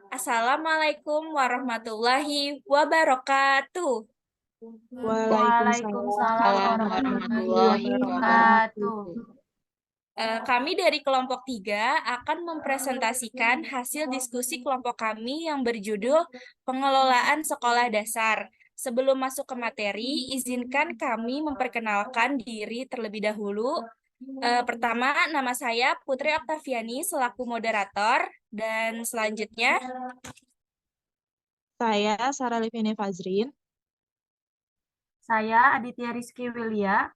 Assalamualaikum warahmatullahi wabarakatuh. Waalaikumsalam Waalaikumsalam warahmatullahi warahmatullahi wabarakatuh. wabarakatuh. Kami dari kelompok 3 akan mempresentasikan hasil diskusi kelompok kami yang berjudul Pengelolaan Sekolah Dasar. Sebelum masuk ke materi, izinkan kami memperkenalkan diri terlebih dahulu. Pertama, nama saya Putri Oktaviani selaku moderator, dan selanjutnya Saya Sarah Liviani Fazrin. Saya Aditya Rizky Wilia.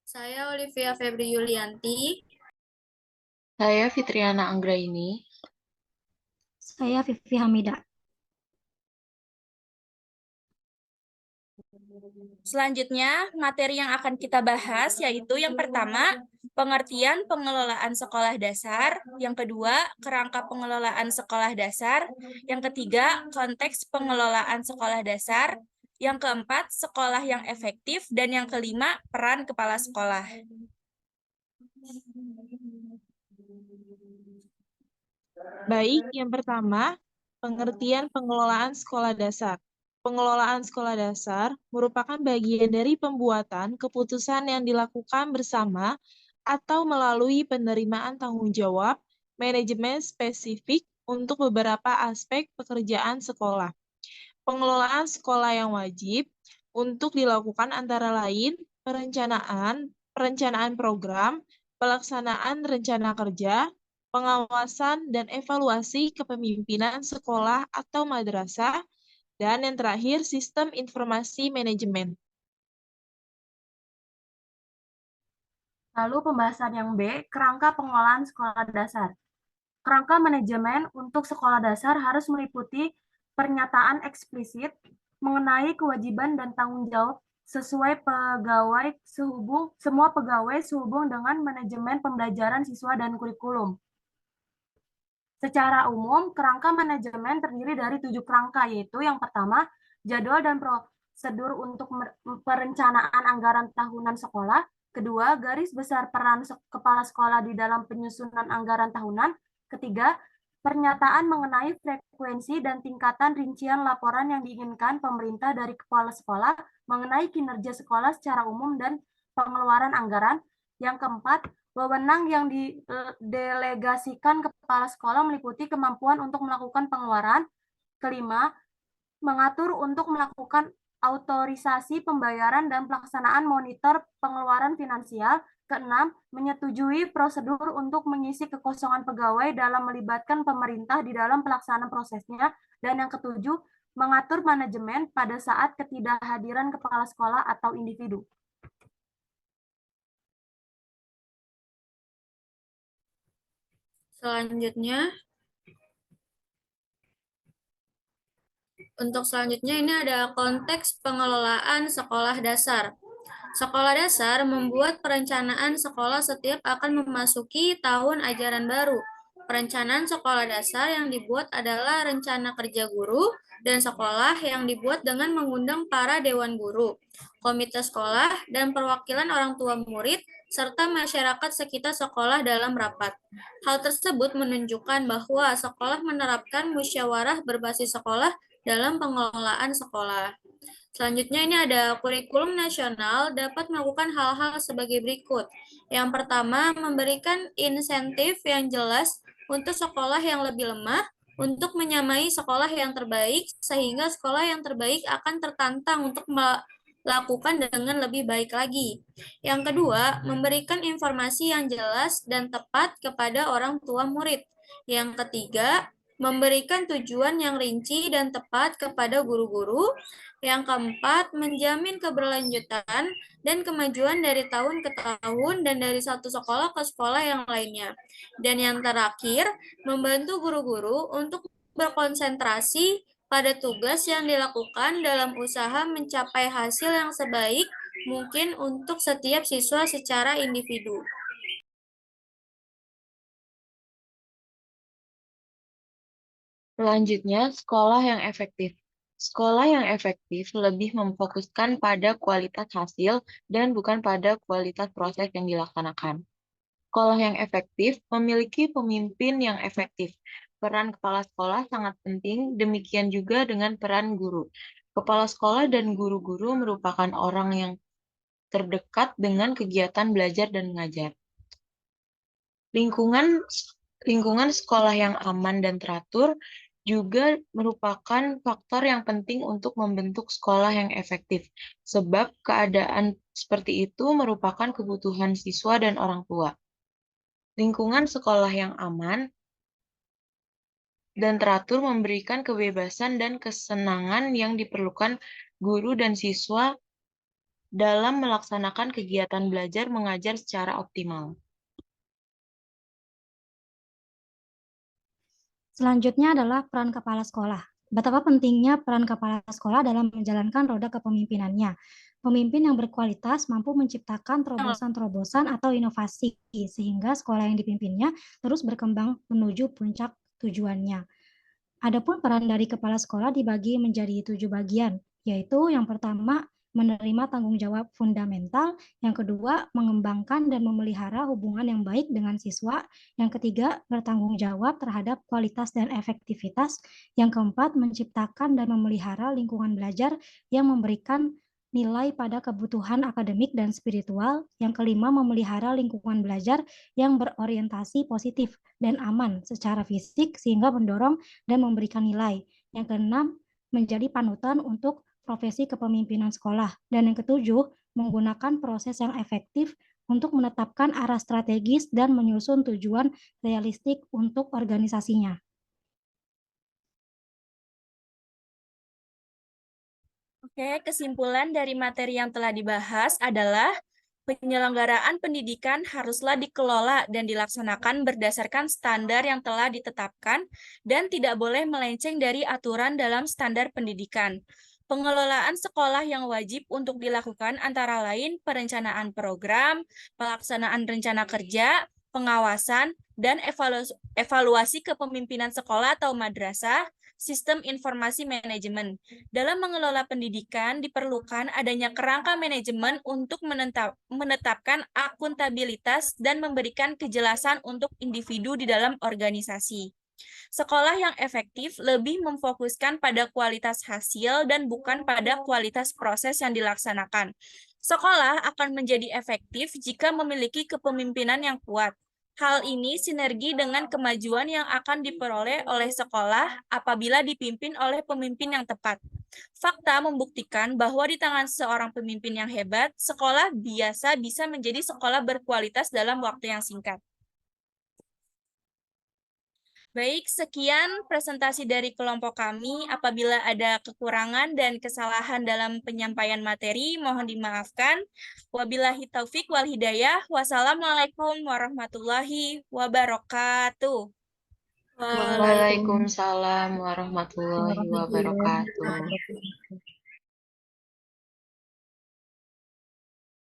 Saya Olivia Febri Yulianti. Saya Fitriana Anggraini. Saya Vivi Hamidah. Selanjutnya, materi yang akan kita bahas yaitu yang pertama, pengertian pengelolaan sekolah dasar, yang kedua, kerangka pengelolaan sekolah dasar, yang ketiga, konteks pengelolaan sekolah dasar, yang keempat, sekolah yang efektif, dan yang kelima, peran kepala sekolah. Baik, yang pertama, pengertian pengelolaan sekolah dasar. Pengelolaan sekolah dasar merupakan bagian dari pembuatan keputusan yang dilakukan bersama atau melalui penerimaan tanggung jawab manajemen spesifik untuk beberapa aspek pekerjaan sekolah. Pengelolaan sekolah yang wajib untuk dilakukan antara lain perencanaan program, pelaksanaan rencana kerja, pengawasan dan evaluasi kepemimpinan sekolah atau madrasah, dan yang terakhir sistem informasi manajemen. Lalu pembahasan yang B, kerangka pengelolaan sekolah dasar. Kerangka manajemen untuk sekolah dasar harus meliputi pernyataan eksplisit mengenai kewajiban dan tanggung jawab sesuai semua pegawai sehubung dengan manajemen pembelajaran siswa dan kurikulum. Secara umum, kerangka manajemen terdiri dari 7 kerangka, yaitu yang pertama, jadwal dan prosedur untuk perencanaan anggaran tahunan sekolah. Kedua, garis besar peran kepala sekolah di dalam penyusunan anggaran tahunan. Ketiga, pernyataan mengenai frekuensi dan tingkatan rincian laporan yang diinginkan pemerintah dari kepala sekolah mengenai kinerja sekolah secara umum dan pengeluaran anggaran. Yang keempat, wewenang yang didelegasikan kepala sekolah meliputi kemampuan untuk melakukan pengeluaran. Kelima, mengatur untuk melakukan autorisasi pembayaran dan pelaksanaan monitor pengeluaran finansial. Keenam, menyetujui prosedur untuk mengisi kekosongan pegawai dalam melibatkan pemerintah di dalam pelaksanaan prosesnya. Dan yang ketujuh, mengatur manajemen pada saat ketidakhadiran kepala sekolah atau individu. Selanjutnya, ini ada konteks pengelolaan sekolah dasar. Sekolah dasar membuat perencanaan sekolah setiap akan memasuki tahun ajaran baru. Perencanaan sekolah dasar yang dibuat adalah rencana kerja guru dan sekolah yang dibuat dengan mengundang para dewan guru, komite sekolah, dan perwakilan orang tua murid, serta masyarakat sekitar sekolah dalam rapat. Hal tersebut menunjukkan bahwa sekolah menerapkan musyawarah berbasis sekolah dalam pengelolaan sekolah. Selanjutnya ini ada kurikulum nasional dapat melakukan hal-hal sebagai berikut. Yang pertama, memberikan insentif yang jelas untuk sekolah yang lebih lemah untuk menyamai sekolah yang terbaik, sehingga sekolah yang terbaik akan tertantang untuk melakukan dengan lebih baik lagi. Yang kedua, memberikan informasi yang jelas dan tepat kepada orang tua murid. Yang ketiga, memberikan tujuan yang rinci dan tepat kepada guru-guru. Yang keempat, menjamin keberlanjutan dan kemajuan dari tahun ke tahun dan dari satu sekolah ke sekolah yang lainnya. Dan yang terakhir, membantu guru-guru untuk berkonsentrasi pada tugas yang dilakukan dalam usaha mencapai hasil yang sebaik mungkin untuk setiap siswa secara individu. Selanjutnya, sekolah yang efektif. Sekolah yang efektif lebih memfokuskan pada kualitas hasil dan bukan pada kualitas proses yang dilaksanakan. Sekolah yang efektif memiliki pemimpin yang efektif. peran kepala sekolah sangat penting, demikian juga dengan peran guru. Kepala sekolah dan guru-guru merupakan orang yang terdekat dengan kegiatan belajar dan mengajar. Lingkungan sekolah yang aman dan teratur juga merupakan faktor yang penting untuk membentuk sekolah yang efektif, sebab keadaan seperti itu merupakan kebutuhan siswa dan orang tua. Lingkungan sekolah yang aman dan teratur memberikan kebebasan dan kesenangan yang diperlukan guru dan siswa dalam melaksanakan kegiatan belajar mengajar secara optimal. Selanjutnya adalah peran kepala sekolah. Betapa pentingnya peran kepala sekolah dalam menjalankan roda kepemimpinannya. Pemimpin yang berkualitas mampu menciptakan terobosan-terobosan atau inovasi sehingga sekolah yang dipimpinnya terus berkembang menuju puncak tujuannya. Adapun peran dari kepala sekolah dibagi menjadi 7 bagian, yaitu yang pertama menerima tanggung jawab fundamental, yang kedua mengembangkan dan memelihara hubungan yang baik dengan siswa, yang ketiga bertanggung jawab terhadap kualitas dan efektivitas, yang keempat menciptakan dan memelihara lingkungan belajar yang memberikan nilai pada kebutuhan akademik dan spiritual, yang kelima memelihara lingkungan belajar yang berorientasi positif dan aman secara fisik sehingga mendorong dan memberikan nilai. Yang keenam, menjadi panutan untuk profesi kepemimpinan sekolah. Dan yang ketujuh, menggunakan proses yang efektif untuk menetapkan arah strategis dan menyusun tujuan realistik untuk organisasinya. Oke, kesimpulan dari materi yang telah dibahas adalah penyelenggaraan pendidikan haruslah dikelola dan dilaksanakan berdasarkan standar yang telah ditetapkan dan tidak boleh melenceng dari aturan dalam standar pendidikan. Pengelolaan sekolah yang wajib untuk dilakukan antara lain perencanaan program, pelaksanaan rencana kerja, pengawasan, dan evaluasi kepemimpinan sekolah atau madrasah, sistem informasi manajemen. Dalam mengelola pendidikan diperlukan adanya kerangka manajemen untuk menetapkan akuntabilitas dan memberikan kejelasan untuk individu di dalam organisasi. Sekolah yang efektif lebih memfokuskan pada kualitas hasil dan bukan pada kualitas proses yang dilaksanakan. Sekolah akan menjadi efektif jika memiliki kepemimpinan yang kuat. Hal ini sinergi dengan kemajuan yang akan diperoleh oleh sekolah apabila dipimpin oleh pemimpin yang tepat. Fakta membuktikan bahwa di tangan seorang pemimpin yang hebat, sekolah biasa bisa menjadi sekolah berkualitas dalam waktu yang singkat. Baik, sekian presentasi dari kelompok kami. Apabila ada kekurangan dan kesalahan dalam penyampaian materi, mohon dimaafkan. Wabillahi taufik wal hidayah. Wassalamualaikum warahmatullahi wabarakatuh. Waalaikumsalam warahmatullahi wabarakatuh.